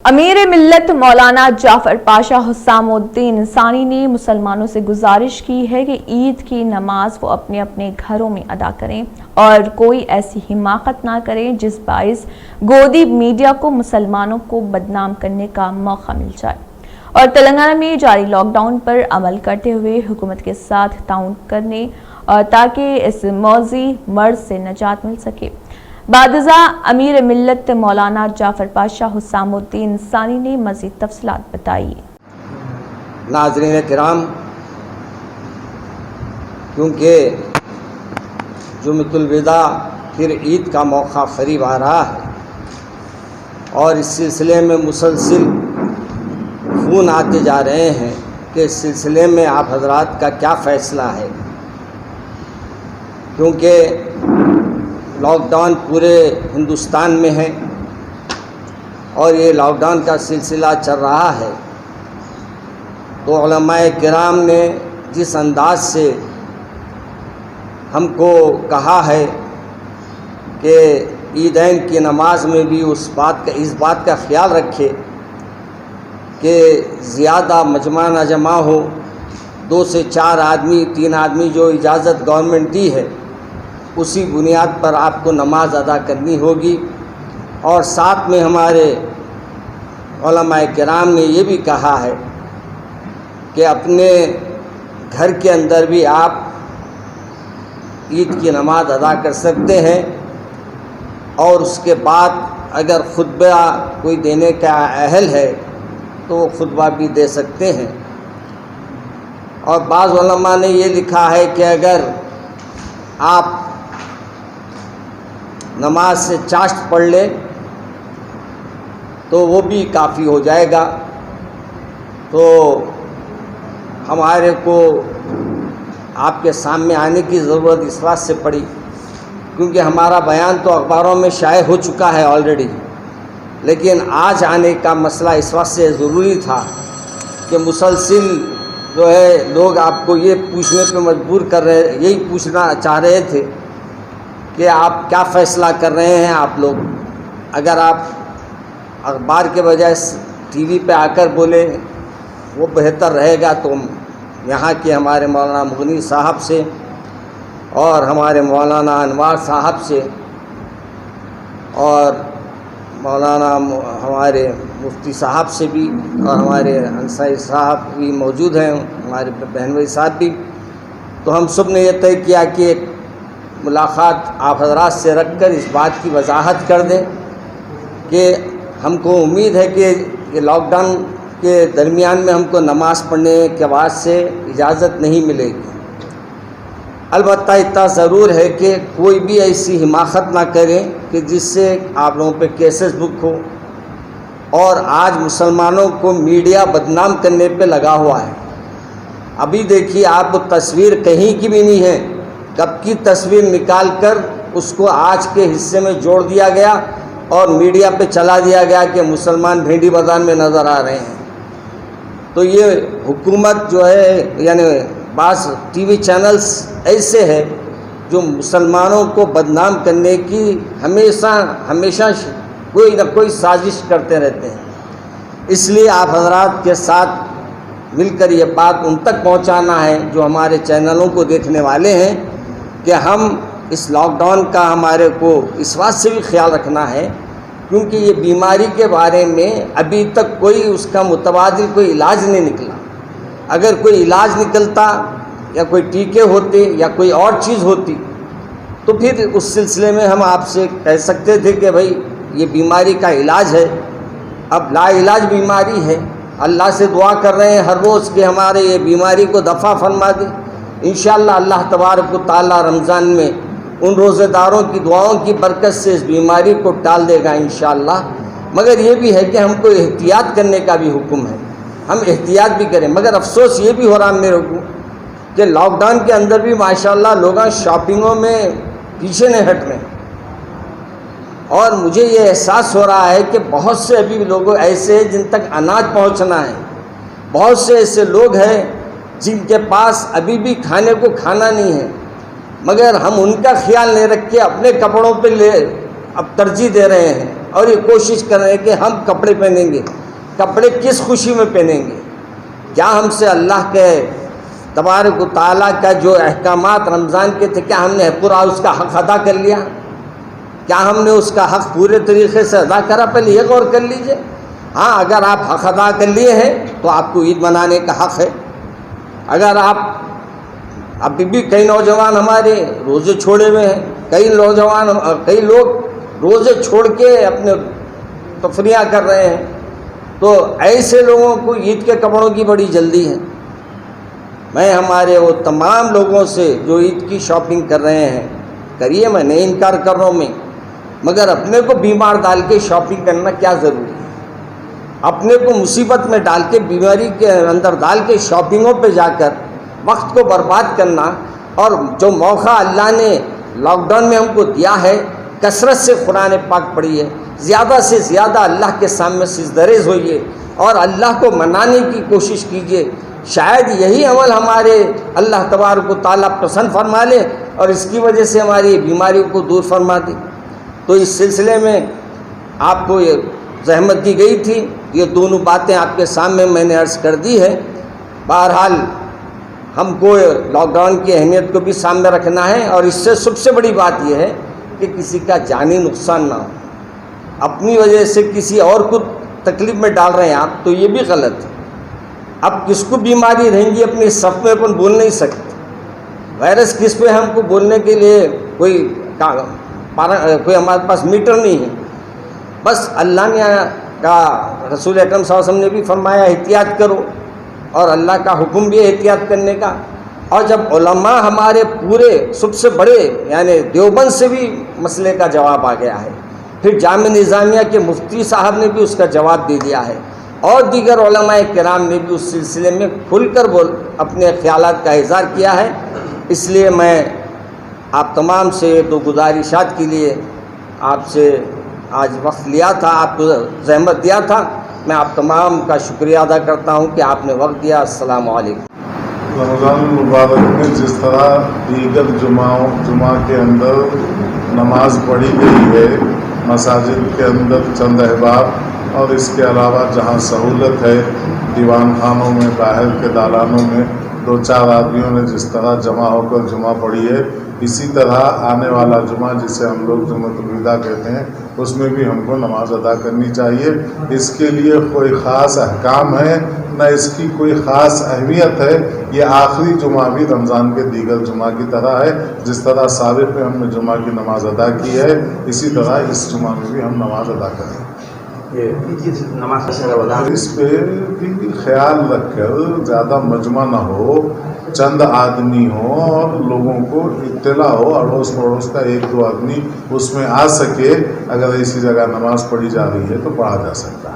امیر ملت مولانا جعفر پاشا حسام الدین ثانی نے مسلمانوں سے گزارش کی ہے کہ عید کی نماز وہ اپنے اپنے گھروں میں ادا کریں اور کوئی ایسی حماقت نہ کریں جس باعث گودی میڈیا کو مسلمانوں کو بدنام کرنے کا موقع مل جائے، اور تلنگانہ میں جاری لاک ڈاؤن پر عمل کرتے ہوئے حکومت کے ساتھ تعاون کرنے تاکہ اس موذی مرض سے نجات مل سکے۔ بعد ازاں امیر ملت مولانا جعفر پاشا حسام الدین ثانی نے مزید تفصیلات بتائی۔ ناظرین کرام، کیونکہ جمعۃ الوداع پھر عید کا موقع قریب آ رہا ہے اور اس سلسلے میں مسلسل فون آتے جا رہے ہیں کہ اس سلسلے میں آپ حضرات کا کیا فیصلہ ہے، کیونکہ لاک ڈاؤن پورے ہندوستان میں ہے اور یہ لاک ڈاؤن کا سلسلہ چل رہا ہے، تو علماء کرام نے جس انداز سے ہم کو کہا ہے کہ عیدین کی نماز میں بھی اس بات کا خیال رکھے کہ زیادہ مجمع نہ جمع ہو، 2 سے 4 آدمی 3 آدمی جو اجازت گورنمنٹ دی ہے اسی بنیاد پر آپ کو نماز ادا کرنی ہوگی۔ اور ساتھ میں ہمارے علماء کرام نے یہ بھی کہا ہے کہ اپنے گھر کے اندر بھی آپ عید کی نماز ادا کر سکتے ہیں، اور اس کے بعد اگر خطبہ کوئی دینے کا اہل ہے تو وہ خطبہ بھی دے سکتے ہیں۔ اور بعض علماء نے یہ لکھا ہے کہ اگر آپ نماز سے چاشت پڑھ لے تو وہ بھی کافی ہو جائے گا۔ تو ہمارے کو آپ کے سامنے آنے کی ضرورت اس بات سے پڑی کیونکہ ہمارا بیان تو اخباروں میں شائع ہو چکا ہے آلریڈی، لیکن آج آنے کا مسئلہ اس وقت سے ضروری تھا کہ مسلسل جو ہے لوگ آپ کو یہ پوچھنے پہ مجبور کر رہے، یہی پوچھنا چاہ رہے تھے کہ آپ کیا فیصلہ کر رہے ہیں۔ آپ لوگ اگر آپ اخبار کے بجائے ٹی وی پہ آ کر بولیں وہ بہتر رہے گا، تو یہاں کے ہمارے مولانا مغنی صاحب سے اور ہمارے مولانا انوار صاحب سے اور مولانا ہمارے مفتی صاحب سے بھی اور ہمارے انصاری صاحب بھی موجود ہیں، ہمارے بہنوئی صاحب بھی، تو ہم سب نے یہ طے کیا کہ ایک ملاقات آپ حضرات سے رکھ کر اس بات کی وضاحت کر دیں کہ ہم کو امید ہے کہ یہ لاک ڈاؤن کے درمیان میں ہم کو نماز پڑھنے کے بعد سے اجازت نہیں ملے گی۔ البتہ اتنا ضرور ہے کہ کوئی بھی ایسی حماقت نہ کریں کہ جس سے آپ لوگوں پہ کیسز بک ہو، اور آج مسلمانوں کو میڈیا بدنام کرنے پہ لگا ہوا ہے۔ ابھی دیکھیے آپ تصویر کہیں کی بھی نہیں ہے، کب کی تصویر نکال کر اس کو آج کے حصے میں جوڑ دیا گیا اور میڈیا پہ چلا دیا گیا کہ مسلمان بھینڈی بازار میں نظر آ رہے ہیں۔ تو یہ حکومت جو ہے، یعنی بعض ٹی وی چینلز ایسے ہیں جو مسلمانوں کو بدنام کرنے کی ہمیشہ کوئی نہ کوئی سازش کرتے رہتے ہیں۔ اس لیے آپ حضرات کے ساتھ مل کر یہ بات ان تک پہنچانا ہے جو ہمارے چینلوں کو دیکھنے والے ہیں کہ ہم اس لاک ڈاؤن کا ہمارے کو اس بات سے بھی خیال رکھنا ہے، کیونکہ یہ بیماری کے بارے میں ابھی تک کوئی اس کا متبادل کوئی علاج نہیں نکلا۔ اگر کوئی علاج نکلتا یا کوئی ٹیکے ہوتے یا کوئی اور چیز ہوتی تو پھر اس سلسلے میں ہم آپ سے کہہ سکتے تھے کہ بھائی یہ بیماری کا علاج ہے۔ اب لا علاج بیماری ہے، اللہ سے دعا کر رہے ہیں ہر روز کہ ہمارے یہ بیماری کو دفع فرما دے۔ انشاءاللہ اللہ تبارک و تعالی رمضان میں ان روزہ داروں کی دعاؤں کی برکت سے اس بیماری کو ٹال دے گا انشاءاللہ۔ مگر یہ بھی ہے کہ ہم کو احتیاط کرنے کا بھی حکم ہے، ہم احتیاط بھی کریں۔ مگر افسوس یہ بھی ہو رہا میرے کو کہ لاک ڈاؤن کے اندر بھی ماشاءاللہ لوگ شاپنگوں میں پیچھے نہیں ہٹ رہے، اور مجھے یہ احساس ہو رہا ہے کہ بہت سے ابھی لوگ ایسے ہیں جن تک اناج پہنچنا ہے، بہت سے ایسے لوگ ہیں جن کے پاس ابھی بھی کھانے کو کھانا نہیں ہے، مگر ہم ان کا خیال نہیں رکھ کے اپنے کپڑوں پہ اب ترجیح دے رہے ہیں۔ اور یہ کوشش کر رہے ہیں کہ ہم کپڑے پہنیں گے. کپڑے کس خوشی میں پہنیں گے؟ کیا ہم سے اللہ کے تبارک و تعالیٰ کا جو احکامات رمضان کے تھے کیا ہم نے پورا اس کا حق ادا کر لیا؟ کیا ہم نے اس کا حق پورے طریقے سے ادا کرا؟ پہلے یہ غور کر لیجئے. ہاں اگر آپ حق ادا کر لیے ہیں تو آپ کو عید منانے کا حق ہے. اگر آپ ابھی بھی کئی نوجوان ہمارے روزے چھوڑے ہوئے ہیں, کئی لوگ روزے چھوڑ کے اپنے تفریح کر رہے ہیں, تو ایسے لوگوں کو عید کے کپڑوں کی بڑی جلدی ہے. میں ہمارے وہ تمام لوگوں سے جو عید کی شاپنگ کر رہے ہیں کریے, میں نہیں انکار کر رہا ہوں میں, مگر اپنے کو بیمار ڈال کے شاپنگ کرنا کیا ضروری ہے؟ اپنے کو مصیبت میں ڈال کے, بیماری کے اندر ڈال کے شاپنگوں پہ جا کر وقت کو برباد کرنا, اور جو موقع اللہ نے لاک ڈاؤن میں ہم کو دیا ہے, کثرت سے قرآن پاک پڑھیے, زیادہ سے زیادہ اللہ کے سامنے سجدریز ہوئیے اور اللہ کو منانے کی کوشش کیجیے. شاید یہی عمل ہمارے اللہ تبارک و تعالیٰ پسند فرما لے اور اس کی وجہ سے ہماری بیماریوں کو دور فرما دے. تو اس سلسلے میں آپ کو یہ زحمت دی گئی تھی, یہ دونوں باتیں آپ کے سامنے میں نے عرض کر دی ہے. بہرحال ہم کو لاک ڈاؤن کی اہمیت کو بھی سامنے رکھنا ہے, اور اس سے سب سے بڑی بات یہ ہے کہ کسی کا جانی نقصان نہ ہو. اپنی وجہ سے کسی اور کو تکلیف میں ڈال رہے ہیں آپ, تو یہ بھی غلط ہے. اب کس کو بیماری رہیں گی اپنی صف میں اپن بول نہیں سکتے. وائرس کس پہ ہم کو بولنے کے لیے کوئی ہمارے پاس میٹر نہیں ہے. بس اللہ نے کا رسول اکرم صلی اللہ علیہ وسلم نے بھی فرمایا احتیاط کرو, اور اللہ کا حکم بھی ہے احتیاط کرنے کا. اور جب علماء ہمارے پورے سب سے بڑے یعنی دیوبند سے بھی مسئلے کا جواب آ گیا ہے, پھر جامعہ نظامیہ کے مفتی صاحب نے بھی اس کا جواب دے دیا ہے, اور دیگر علماء کرام نے بھی اس سلسلے میں کھل کر اپنے خیالات کا اظہار کیا ہے. اس لیے میں آپ تمام سے دو گزارشات کے لیے آپ سے آج وقت لیا تھا, آپ کو زحمت دیا تھا. میں آپ تمام کا شکریہ ادا کرتا ہوں کہ آپ نے وقت دیا. السلام علیکم. رمضان المبارک میں جس طرح دیگر جمعہ کے اندر نماز پڑھی گئی ہے, مساجد کے اندر چند احباب اور اس کے علاوہ جہاں سہولت ہے دیوان خانوں میں, باہر کے دالانوں میں 2-4 آدمیوں نے جس طرح جمع ہو کر جمعہ پڑھی ہے, اسی طرح آنے والا جمعہ جسے ہم لوگ جمعۃ الوداع کہتے ہیں اس میں بھی ہم کو نماز ادا کرنی چاہیے. اس کے لیے کوئی خاص احکام ہے نہ اس کی کوئی خاص اہمیت ہے. یہ آخری جمعہ بھی رمضان کے دیگر جمعہ کی طرح ہے. جس طرح سابق میں ہم نے جمعہ کی نماز ادا کی ہے, اسی طرح اس جمعہ میں بھی ہم نماز ادا کریں. اس پہ بھی خیال رکھ کر زیادہ مجمع نہ ہو, چند آدمی ہوں اور لوگوں کو اطلاع ہو, اڑوس پڑوس کا 1-2 آدمی اس میں آ سکے. اگر ایسی جگہ نماز پڑھی جا رہی ہے تو پڑھا جا سکتا ہے.